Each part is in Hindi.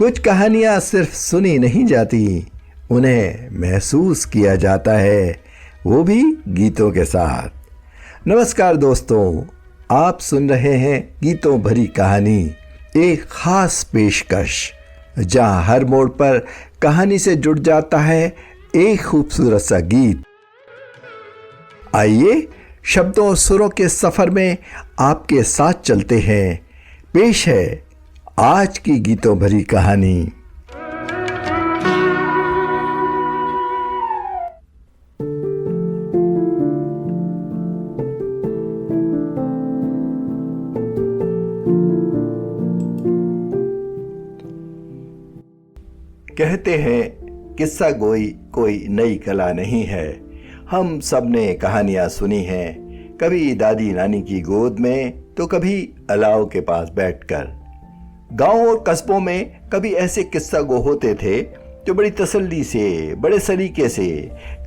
कुछ कहानियां सिर्फ सुनी नहीं जाती, उन्हें महसूस किया जाता है, वो भी गीतों के साथ। नमस्कार दोस्तों, आप सुन रहे हैं गीतों भरी कहानी, एक खास पेशकश जहां हर मोड़ पर कहानी से जुड़ जाता है एक खूबसूरत सा गीत। आइए शब्दों और सुरों के सफर में आपके साथ चलते हैं। पेश है आज की गीतों भरी कहानी। कहते हैं किस्सा गोई कोई नई कला नहीं है। हम सब ने कहानियां सुनी हैं, कभी दादी नानी की गोद में तो कभी अलाव के पास बैठकर। गांव और कस्बों में कभी ऐसे किस्सा गो होते थे जो बड़ी तसल्ली से, बड़े सलीके से,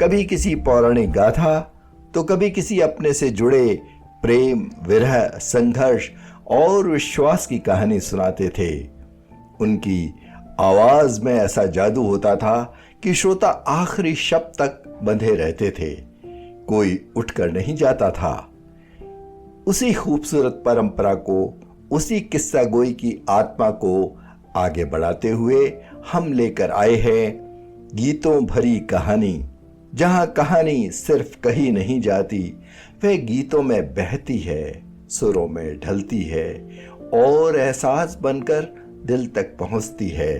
कभी किसी पौराणिक गाथा तो कभी किसी अपने से जुड़े प्रेम, विरह, संघर्ष और विश्वास की कहानी सुनाते थे। उनकी आवाज में ऐसा जादू होता था कि श्रोता आखिरी शब्द तक बंधे रहते थे, कोई उठकर नहीं जाता था। उसी खूबसूरत परंपरा को, उसी किस्सा गोई की आत्मा को आगे बढ़ाते हुए हम लेकर आए हैं गीतों भरी कहानी। जहां कहानी सिर्फ कही नहीं जाती, वह गीतों में बहती है, सुरों में ढलती है और एहसास बनकर दिल तक पहुंचती है।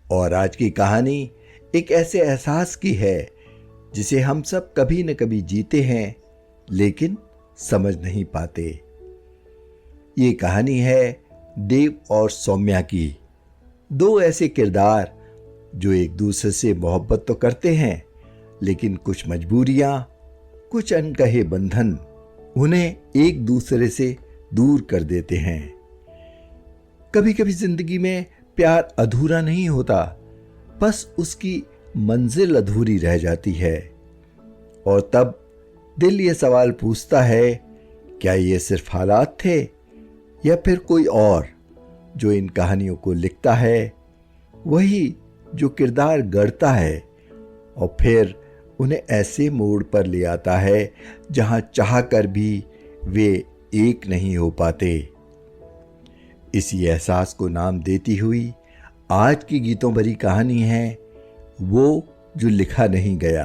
और आज की कहानी एक ऐसे एहसास की है जिसे हम सब कभी न कभी जीते हैं लेकिन समझ नहीं पाते। ये कहानी है देव और सौम्या की, दो ऐसे किरदार जो एक दूसरे से मोहब्बत तो करते हैं लेकिन कुछ मजबूरियां, कुछ अनकहे बंधन उन्हें एक दूसरे से दूर कर देते हैं। कभी कभी जिंदगी में प्यार अधूरा नहीं होता, बस उसकी मंजिल अधूरी रह जाती है। और तब दिल ये सवाल पूछता है, क्या ये सिर्फ हालात थे या फिर कोई और जो इन कहानियों को लिखता है, वही जो किरदार गढ़ता है और फिर उन्हें ऐसे मोड़ पर ले आता है जहां चाहकर भी वे एक नहीं हो पाते। इसी एहसास को नाम देती हुई आज की गीतों भरी कहानी है वो जो लिखा नहीं गया।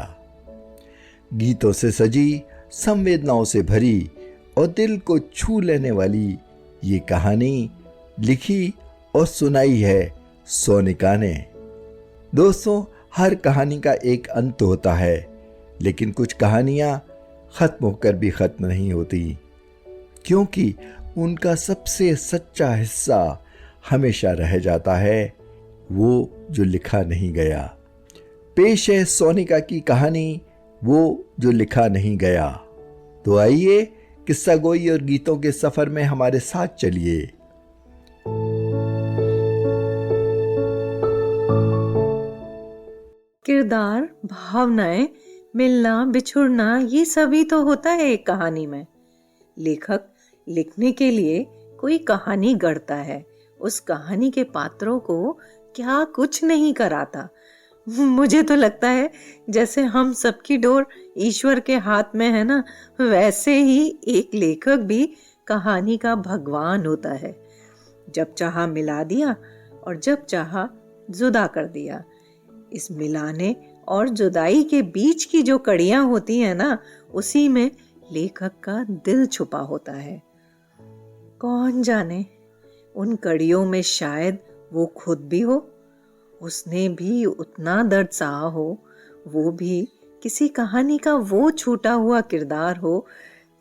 गीतों से सजी, संवेदनाओं से भरी और दिल को छू लेने वाली ये कहानी लिखी और सुनाई है सोनिका ने। दोस्तों, हर कहानी का एक अंत होता है, लेकिन कुछ कहानियां खत्म होकर भी खत्म नहीं होती, क्योंकि उनका सबसे सच्चा हिस्सा हमेशा रह जाता है, वो जो लिखा नहीं गया। पेश है सोनिका की कहानी वो जो लिखा नहीं गया। तो आइए किस्सा गोई और गीतों के सफर में हमारे साथ चलिए। किरदार, भावनाएं, मिलना, बिछुड़ना, ये सभी तो होता है एक कहानी में। लेखक लिखने के लिए कोई कहानी गढ़ता है, उस कहानी के पात्रों को क्या कुछ नहीं कराता। मुझे तो लगता है जैसे हम सबकी डोर ईश्वर के हाथ में है ना, वैसे ही एक लेखक भी कहानी का भगवान होता है। जब चाहा मिला दिया और जब चाहा जुदा कर दिया। इस मिलाने और जुदाई के बीच की जो कड़ियां होती हैं ना, उसी में लेखक का दिल छुपा होता है। कौन जाने उन कड़ियों में शायद वो खुद भी हो, उसने भी उतना दर्द सहा हो, वो भी किसी कहानी का वो छूटा हुआ किरदार हो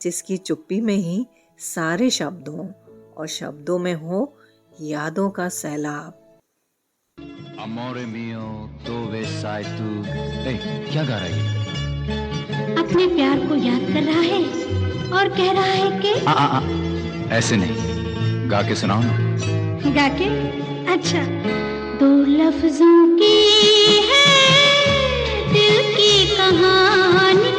जिसकी चुप्पी में ही सारे शब्द हों और शब्दों में हो यादों का सैलाब। Amore mio, dove sei tu? क्या गा रही है? अपने प्यार को याद कर रहा है और कह रहा है कि ऐसे नहीं, गा के सुनाओ ना। गा के? अच्छा। दो लफ्जों की है दिल की कहानी,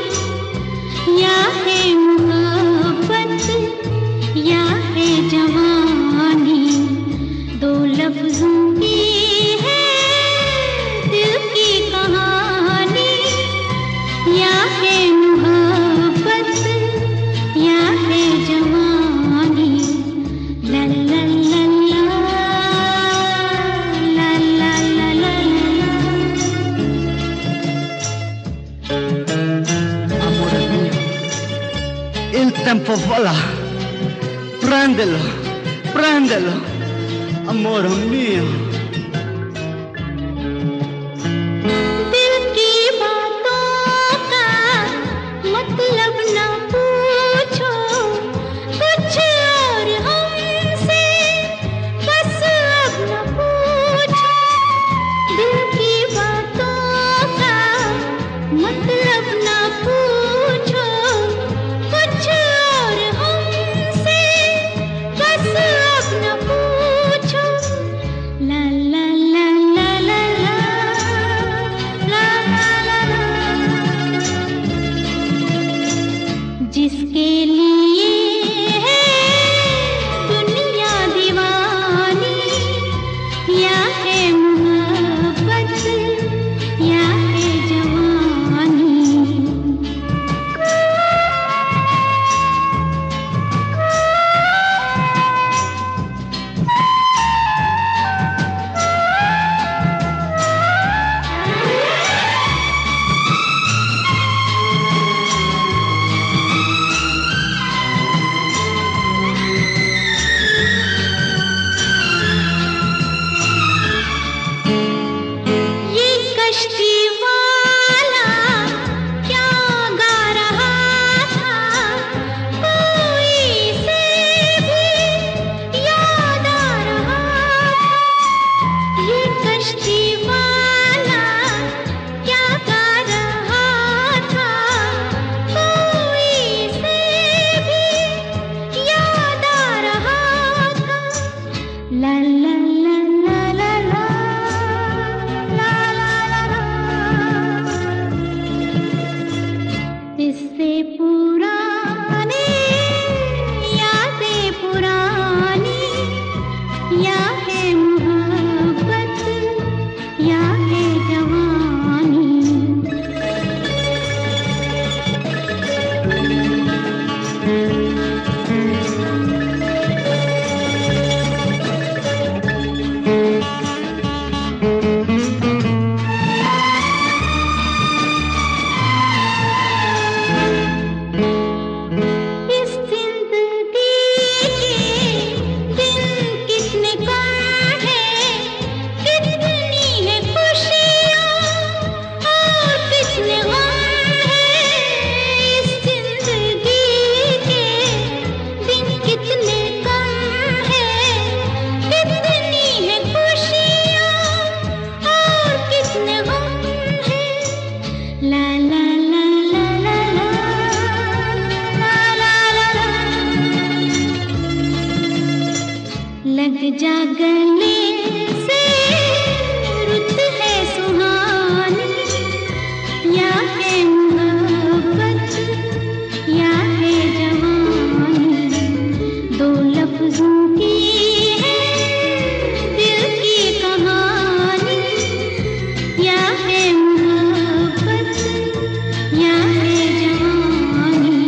या है मोहब्बत या है जवानी। दो लफ्जों की tempo vola. Prendelo, prendelo, amore mio. दिल की बातों का मतलब न पूछो, कुछ और हमसे बस अब न पूछो। दिल की बातों का मतलब न पूछो, कुछ और हमसे बस अब न पूछो। ला ला ला ला ला ला ला ला ला। जिसके लिए है दुनिया दीवानी, या है मोहब्बत या है जवानी। ये कश्ती वाला क्या गा रहा था, कोई से भी याद आ रहा था। ये कश्ती वाला क्या गा रहा था, कोई से भी याद आ रहा था। ला ला ला ला ला ला ला ला ला। इससे पुराने यादें पुरानी, या है मोहब्बत या है जवानी। इस जिंदगी के दिन कितने कम हैं, कितनी है खुशियाँ और कितने गम हैं। इस जिंदगी के दिन कितने कम हैं, कितनी है खुशियाँ और कितने गम हैं। ला ला ला ला ला ला ला ला ला। लग जा गले से, रुत है सुहानी, या है मोहब्बत या है जवानी। दो लफ्जों की है दिल की कहानी, या है मोहब्बत या है जवानी।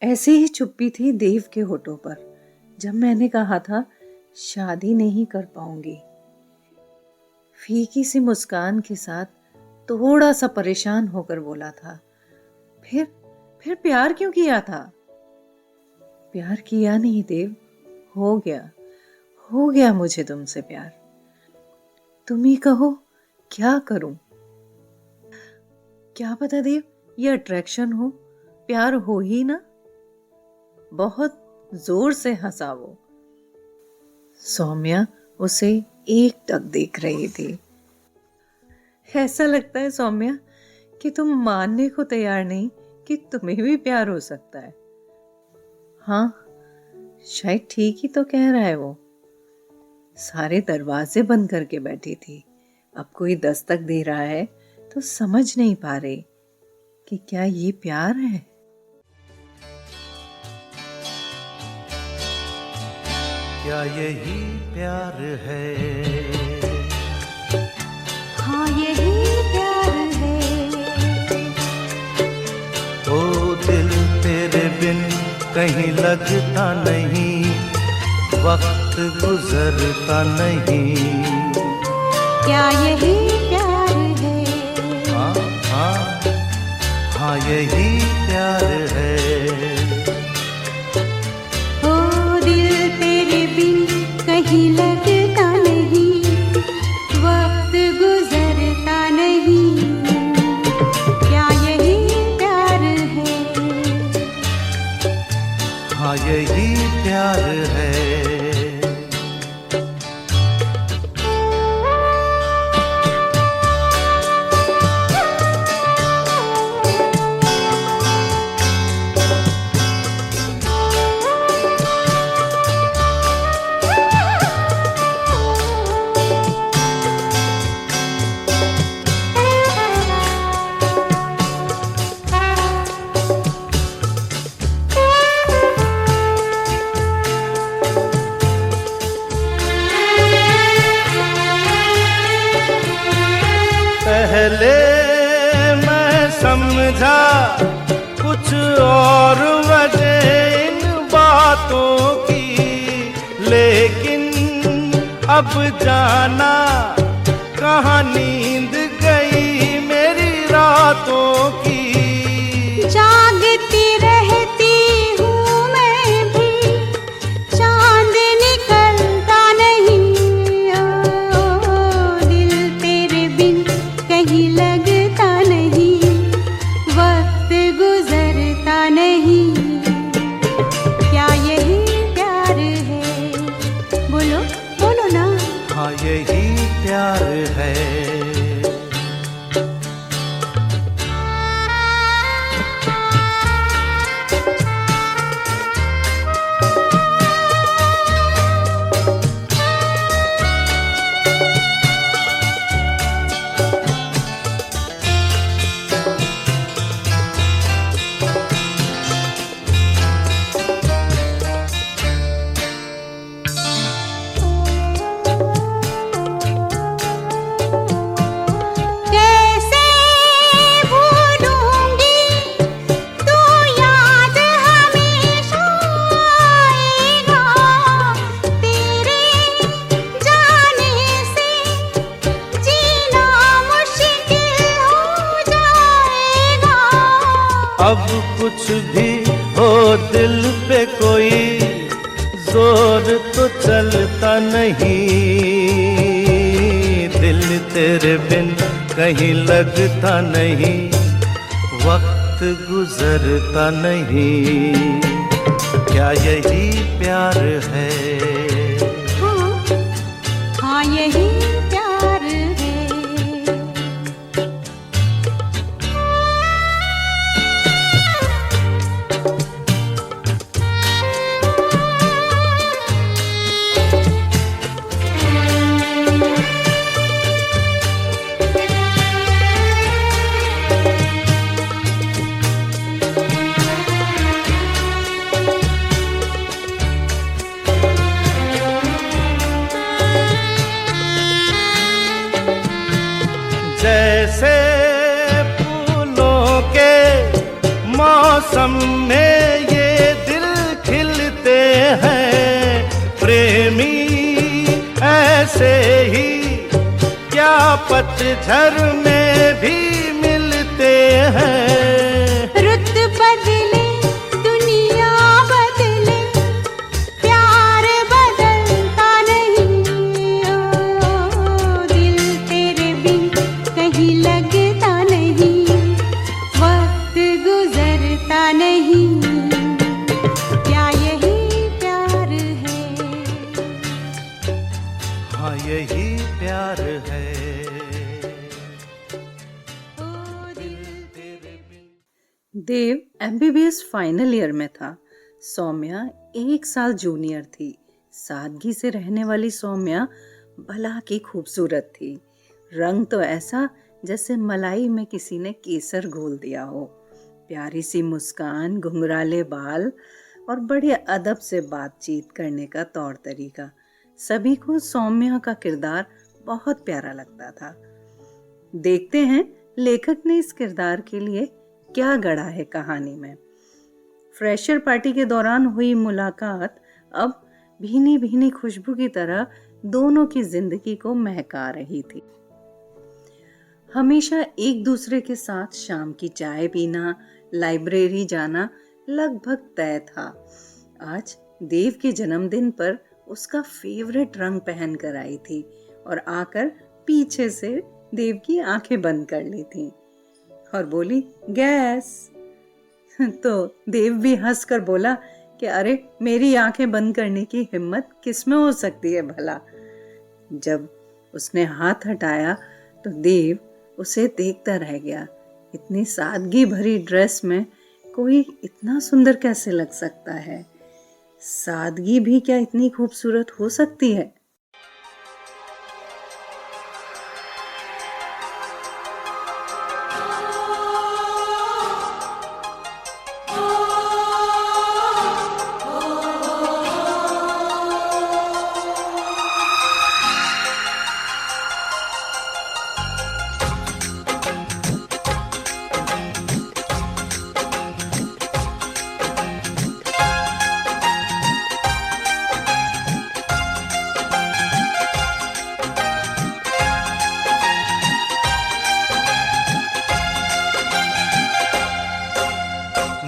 ऐसी ही चुप्पी थी देव के होठों पर जब मैंने कहा था शादी नहीं कर पाऊंगी। फीकी सी मुस्कान के साथ थोड़ा सा परेशान होकर बोला था, फिर प्यार क्यों किया था? प्यार किया नहीं देव, हो गया मुझे तुमसे प्यार। तुम ही कहो क्या करूं? क्या पता देव, ये अट्रैक्शन हो, प्यार हो ही ना। बहुत जोर से हंसा वो। सौम्या उसे एकटक देख रही थी। ऐसा लगता है सौम्या कि तुम मानने को तैयार नहीं कि तुम्हें भी प्यार हो सकता है। हाँ, शायद ठीक ही तो कह रहा है वो। सारे दरवाजे बंद करके बैठी थी, अब कोई दस्तक दे रहा है तो समझ नहीं पा रहे कि क्या ये प्यार है। क्या यही प्यार है? हाँ यही प्यार है। ओ दिल तेरे बिन कहीं लगता नहीं, वक्त गुजरता नहीं। क्या यही प्यार है? हाँ हाँ हाँ यही प्यार है। ओ दिल तेरे बिन कहीं लगता नहीं, वक्त गुजरता नहीं। क्या यही प्यार है? हाँ यही प्यार है। पहले मैं समझा कुछ और वजह इन बातों की, लेकिन अब जाना कहाँ नींद गई मेरी रातों की। जागती रहती हूँ मैं भी, चांद निकलता नहीं। ओ दिल तेरे बिन कहीं लगता नहीं, वक्त गुजरता नहीं। क्या यही प्यार है? बोलो बोलो ना। हाँ यही प्यार है। कैसे भूलूंगी तू याद हमेशा आएगा, तेरे जाने से जीना मुश्किल हो जाएगा। अब कुछ भी हो दिल पे कोई जोर तो चलता नहीं, दिल तेरे बिन कहीं लगता नहीं, वक्त गुजरता नहीं। क्या यही प्यार है? हाँ हाँ यही प्यार है। जैसे फूलों के मौसम में ये दिल खिलते हैं प्रेमी, ऐसे ही क्या पतझड़ में भी मिलते हैं। रुत बदले दुनिया बदले, प्यार बदलता नहीं। ओ दिल तेरे बिन कहीं लगता नहीं, वक्त गुजरता नहीं। क्या यही प्यार है? हाँ यही प्यार है। देव एमबीबीएस फाइनल ईयर में था। सौम्या 1 साल जूनियर थी। सादगी से रहने वाली सौम्या भला की खूबसूरत थी। रंग तो ऐसा जैसे मलाई में किसी ने केसर घोल दिया हो। प्यारी सी मुस्कान, घुंघराले बाल और बड़े अदब से बातचीत करने का तौर तरीका, सभी को सौम्या का किरदार बहुत प्यारा लगता था। देखते हैं लेखक ने इस किरदार के लिए क्या गढ़ा है कहानी में। फ्रेशर पार्टी के दौरान हुई मुलाकात अब भीनी भीनी खुशबू की तरह दोनों की जिंदगी को महका रही थी। हमेशा एक दूसरे के साथ शाम की चाय पीना, लाइब्रेरी जाना लगभग तय था। आज देव के जन्मदिन पर उसका फेवरेट रंग पहन कर आई थी और आकर पीछे से देव की आंखें बंद कर ली थी और बोली, गैस। तो देव भी हंस कर बोला कि अरे, मेरी आंखें बंद करने की हिम्मत किसमें हो सकती है भला। जब उसने हाथ हटाया तो देव उसे देखता रह गया। इतनी सादगी भरी ड्रेस में कोई इतना सुंदर कैसे लग सकता है? सादगी भी क्या इतनी खूबसूरत हो सकती है?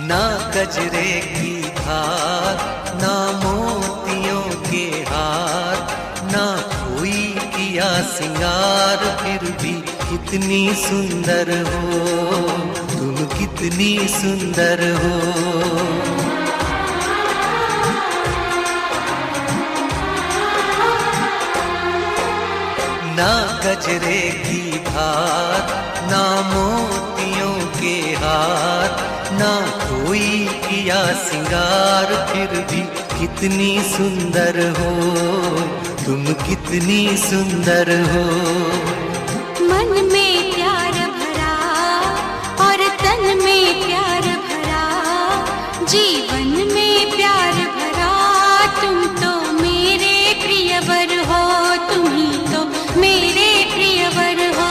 ना गजरे की धार, ना मोतियों के हार, ना कोई किया सिंगार, फिर भी कितनी सुंदर हो तुम, कितनी सुंदर हो। ना गजरे की धार, ना मोतियों के हार, ना कोई किया सिंगार, फिर भी कितनी सुंदर हो तुम, कितनी सुंदर हो। मन में प्यार भरा और तन में प्यार भरा, जीवन में प्यार भरा, तुम तो मेरे प्रियवर हो, तुम ही तो मेरे प्रियवर हो।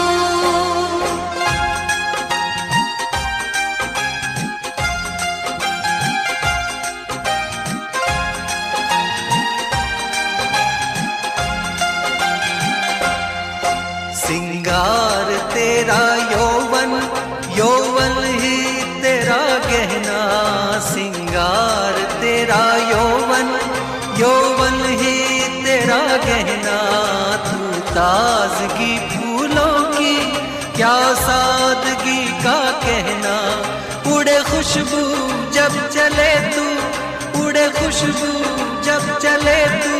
सिंगार तेरा यौवन, यौवन ही तेरा गहना, सिंगार तेरा यौवन, यौवन ही तेरा गहना। तू ताजगी फूलों की, क्या सादगी का कहना। उड़े खुशबू जब चले तू, उड़े खुशबू जब चले तू,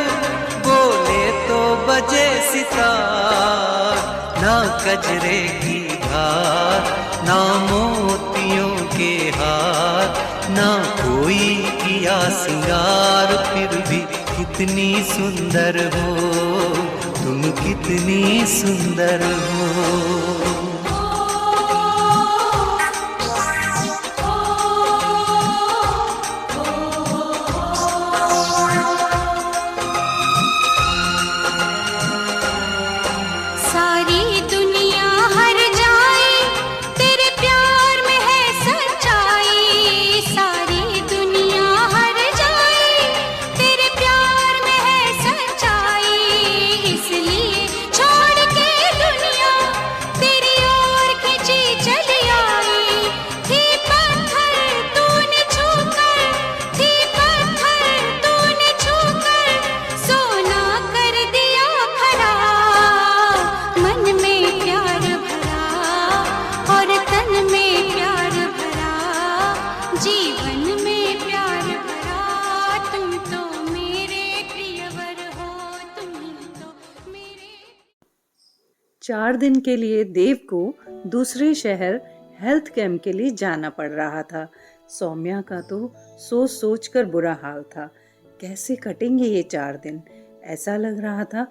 बोले तो बजे सितार। ना गजरे की धार, ना मोतियों के हार, ना कोई किया सिंगार, फिर भी कितनी सुंदर हो तुम, कितनी सुंदर हो। सारी दुनिया हर जाए, तेरे प्यार में है सच्चाई। सारी दुनिया हर जाए, तेरे प्यार में है सच्चाई। इसलिए छोड़ के दुनिया तेरी ओर खिंची चली आई। थी पत्थर तूने छूकर, थी पत्थर तूने छूकर, सोना कर दिया खरा। मन में प्यार भरा और तन में प्यार भरा, जीवन में प्यार भरा, तुम तो मेरे प्रियवर हो, तुम ही तो मेरे। 4 दिन के लिए देव को दूसरे शहर हेल्थ कैंप के लिए जाना पड़ रहा था। सौम्या का तो सोच सोच कर बुरा हाल था। कैसे कटेंगे ये 4 दिन? ऐसा लग रहा था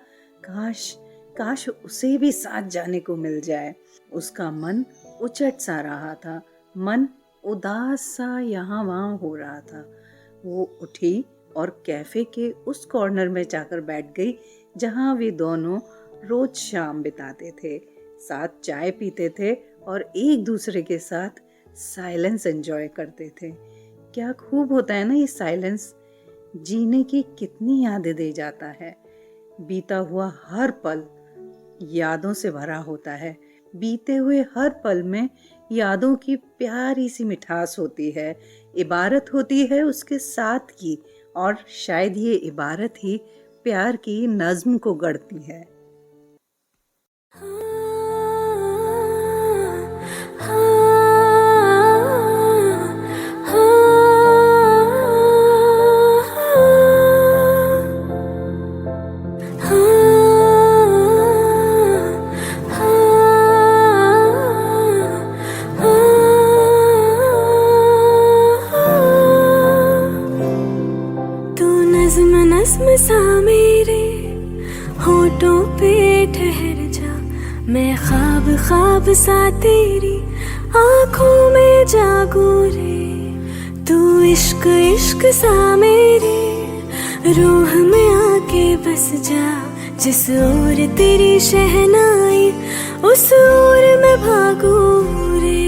काश काश उसे भी साथ जाने को मिल जाए। उसका मन उचट सा रहा था, मन उदास सा यहाँ वहाँ हो रहा था। वो उठी और कैफे के उस कॉर्नर में जाकर बैठ गई जहाँ वे दोनों रोज शाम बिताते थे, साथ चाय पीते थे और एक दूसरे के साथ साइलेंस एंजॉय करते थे। क्या खूब होता है ना ये साइलेंस, जीने की कितनी यादें दे जाता है। बीता हुआ हर पल यादों से भरा होता है, बीते हुए हर पल में यादों की प्यारी सी मिठास होती है, इबारत होती है उसके साथ की, और शायद ये इबारत ही प्यार की नज्म को गढ़ती है। नज्म सा मेरे होठों पे ठहर जा, मैं ख्वाब ख्वाब सा तेरी आँखों में जागू रे। तू इश्क इश्क सा मेरे रूह में आके बस जा, जिस ओर तेरी शहनाई उस ओर मैं भागू रे।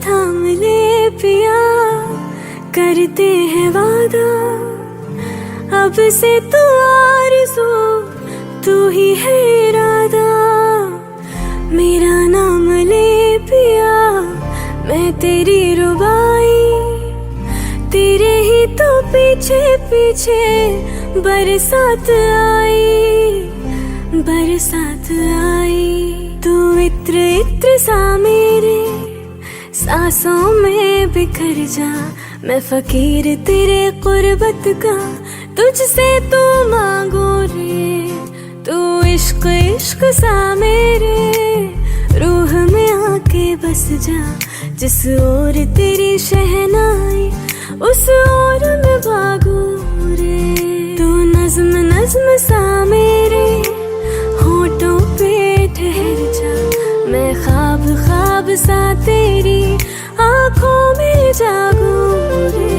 थाम ले पिया, करते हैं वादा, अब से तू आरज़ू तू ही है इरादा। मेरा नाम ले पिया, मैं तेरी रुबाई, तेरे ही तो पीछे पीछे बरसात आई, बरसात आई। तू इत्र इत्र सा मेरे सांसों में बिखर जा, मैं फकीर तेरे कुर्बत का तुझसे तू मांगू रे। तू इश्क इश्क सा मेरे रूह में आके बस जा, जिस ओर तेरी शहनाई उस ओर मैं भागू रे। तू नज्म नज्म सा मेरे होठों पे ठहर जा, मैं ख्वाब ख्वाब सा तेरी आँखों में जागू रे।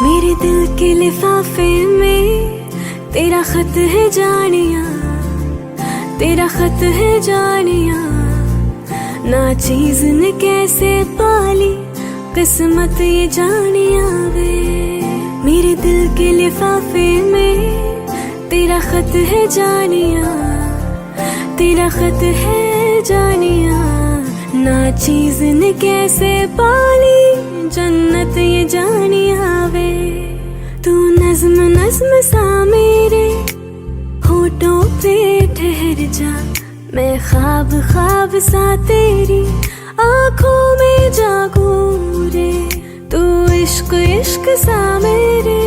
मेरे दिल के लिफाफे में तेरा खत है जानिया, तेरा खत है जानिया। ना चीज ने कैसे पाली किस्मत ये जानिया वे। मेरे दिल के लिफाफे में तेरा खत है जानिया, तेरा खत है जानिया। ना चीज ने कैसे पाली जन्नत ये जानिया वे। तू नज्म नज्म सा मेरे होठों पे ठहर जा, मैं ख्वाब ख्वाब सा तेरी आँखों में जागू रे। तू इश्क इश्क सा मेरे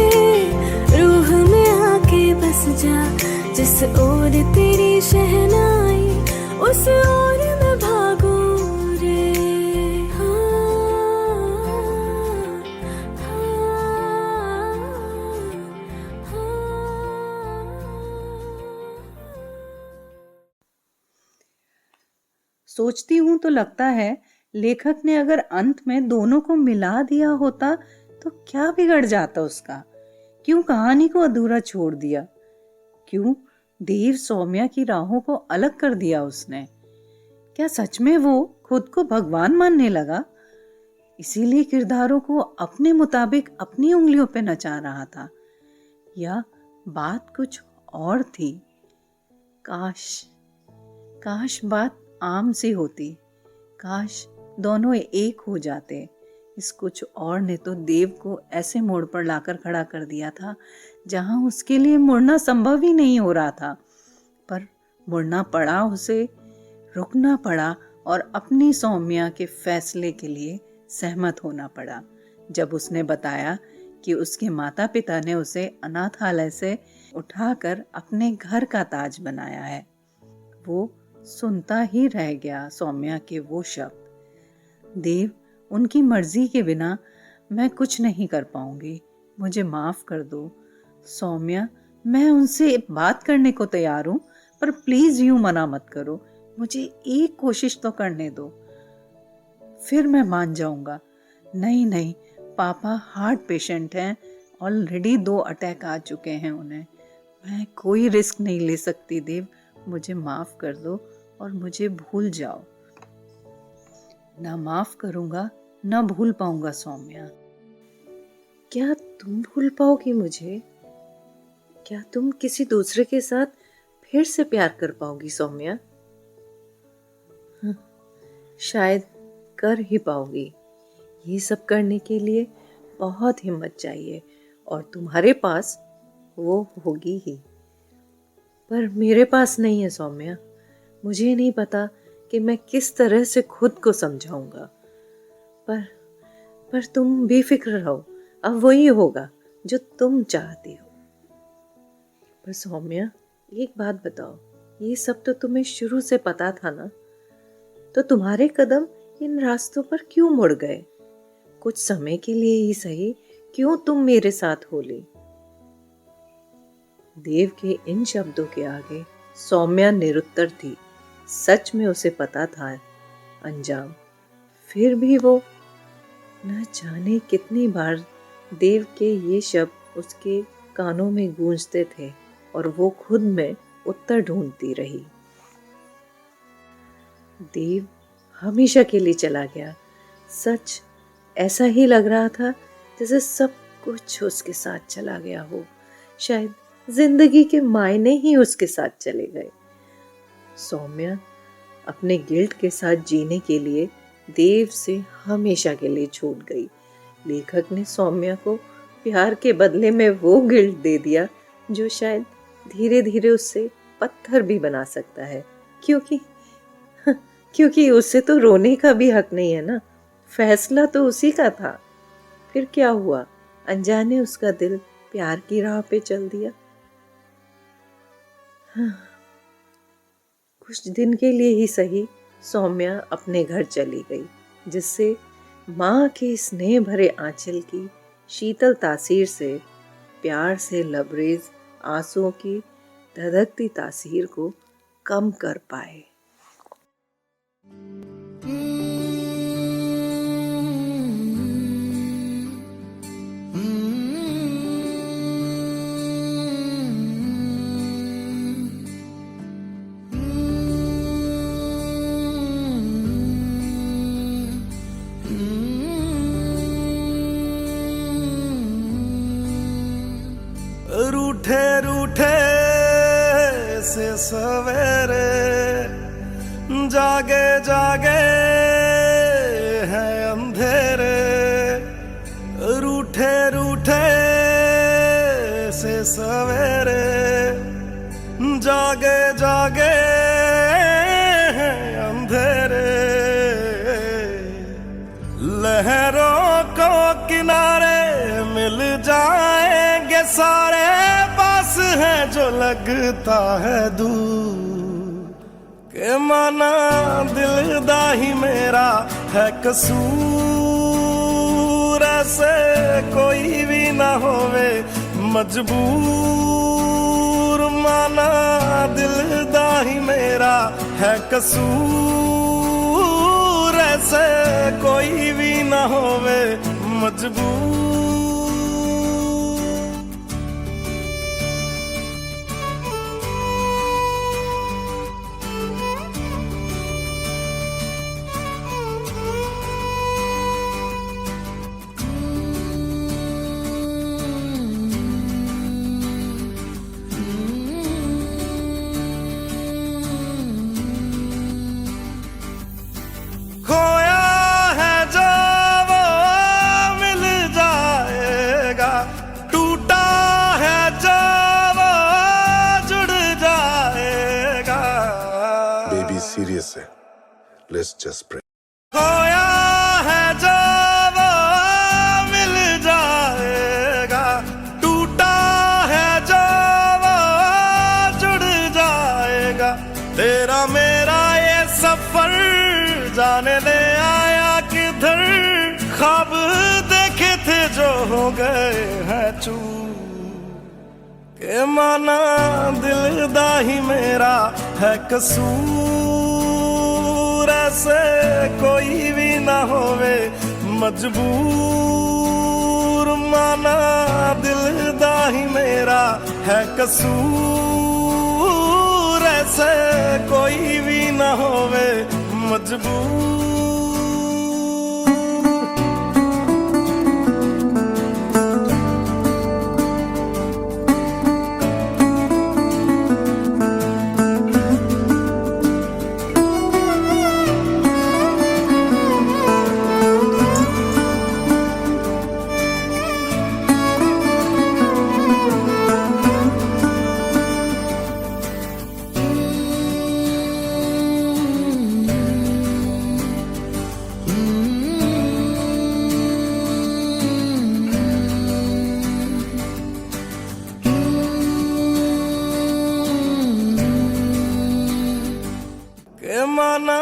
रूह में आके बस जा, जिस ओर तेरी शहनाई उस ओर मैं भागू रे। सोचती हूँ तो लगता है लेखक ने अगर अंत में दोनों को मिला दिया होता तो क्या बिगड़ जाता उसका। क्यों कहानी को अधूरा छोड़ दिया, क्यों देव सौम्या की राहों को अलग कर दिया उसने। क्या सच में वो खुद को भगवान मानने लगा, इसीलिए किरदारों को अपने मुताबिक अपनी उंगलियों पे नचा रहा था, या बात कुछ और थी। काश बात आम सी होती, काश दोनों एक हो जाते, इस कुछ और ने तो देव को ऐसे मोड़ पर लाकर खड़ा कर दिया था जहां उसके लिए मुड़ना संभव ही नहीं हो रहा था। पर मुड़ना पड़ा, उसे रुकना पड़ा और अपनी सौम्या के फैसले के लिए सहमत होना पड़ा। जब उसने बताया कि उसके माता पिता ने उसे अनाथालय से उठाकर अपने घर का ताज बनाया है, वो सुनता ही रह गया सौम्या के वो शब्द। देव, उनकी मर्जी के बिना मैं कुछ नहीं कर पाऊंगी, मुझे माफ कर दो। सौम्या, मैं उनसे बात करने को तैयार हूं, पर प्लीज यूं मना मत करो, मुझे एक कोशिश तो करने दो, फिर मैं मान जाऊंगा। नहीं नहीं, पापा हार्ट पेशेंट हैं, ऑलरेडी 2 अटैक आ चुके हैं उन्हें, मैं कोई रिस्क नहीं ले सकती। देव, मुझे माफ कर दो और मुझे भूल जाओ। ना माफ करूंगा ना भूल पाऊंगा सौम्या। क्या तुम भूल पाओगी मुझे? क्या तुम किसी दूसरे के साथ फिर से प्यार कर पाओगी सौम्या? शायद कर ही पाओगी। ये सब करने के लिए बहुत हिम्मत चाहिए और तुम्हारे पास वो होगी ही, पर मेरे पास नहीं है सौम्या। मुझे नहीं पता कि मैं किस तरह से खुद को समझाऊंगा, पर तुम बेफिक्र रहो, अब वही होगा जो तुम चाहती हो। पर सौम्या, एक बात बताओ, ये सब तो तुम्हें शुरू से पता था ना, तो तुम्हारे कदम इन रास्तों पर क्यों मुड़ गए? कुछ समय के लिए ही सही, क्यों तुम मेरे साथ हो ली? देव के इन शब्दों के आगे सौम्या निरुत्तर थी। सच में उसे पता था अंजाम, फिर भी वो न जाने कितनी बार देव के ये शब्द उसके कानों में गूंजते थे और वो खुद में उत्तर ढूंढती रही। देव हमेशा के लिए चला गया। सच ऐसा ही लग रहा था जैसे सब कुछ उसके साथ चला गया हो, शायद जिंदगी के मायने ही उसके साथ चले गए। सौम्या अपने गिल्ट के साथ जीने के लिए देव से हमेशा के लिए छूट गई। लेखक ने सौम्या को प्यार के बदले में वो गिल्ट दे दिया जो शायद धीरे धीरे उससे पत्थर भी बना सकता है, क्योंकि उसे तो रोने का भी हक नहीं है ना, फैसला तो उसी का था। फिर क्या हुआ, अनजाने उसका दिल प्यार की राह पे चल दिया। कुछ दिन के लिए ही सही सौम्या अपने घर चली गई, जिससे माँ के स्नेह भरे आंचल की शीतल तासीर से, प्यार से लबरेज आंसुओं की धधकती तासीर को कम कर पाए। रूठे रूठे से सवेरे, जागे जागे हैं अंधेरे। रूठे रूठे से सवेरे, जागे जागे हैं अंधेरे। लहरों को किनारे मिल जाएंगे सारे, पास है जो लगता है दूर। के माना दिलदा ही मेरा है कसूर, ऐसे कोई भी ना होवे मजबूर। माना दिलदा ही मेरा है कसूर, ऐसे कोई भी ना होवे मजबूर। खोया है जो वो Let's just pray. खोया है जो वो मिल जाएगा, टूटा है जो वो जुड़ जाएगा। तेरा मेरा ये सफर जाने दे आया किधर, ख्वाब देखे थे जो हो गए हैं चूर। के माना दिलदा ही मेरा है कसूर, ऐसे कोई भी ना होवे मजबूर। माना दिलदा ही मेरा है कसूर, ऐसे कोई भी ना होवे मजबूर। माना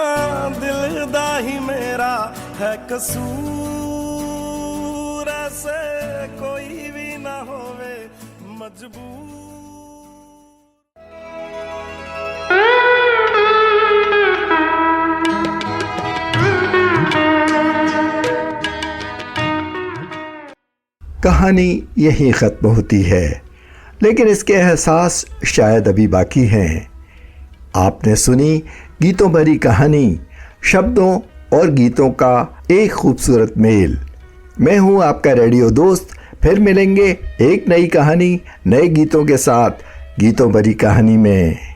दिलदा ही मेरा है कसूर, ऐसे कोई भी ना होवे मजबूर। कहानी यहीं ख़त्म होती है, लेकिन इसके एहसास शायद अभी बाकी हैं। आपने सुनी गीतों भरी कहानी, शब्दों और गीतों का एक खूबसूरत मेल। मैं हूं आपका रेडियो दोस्त। फिर मिलेंगे एक नई कहानी, नए गीतों के साथ, गीतों भरी कहानी में।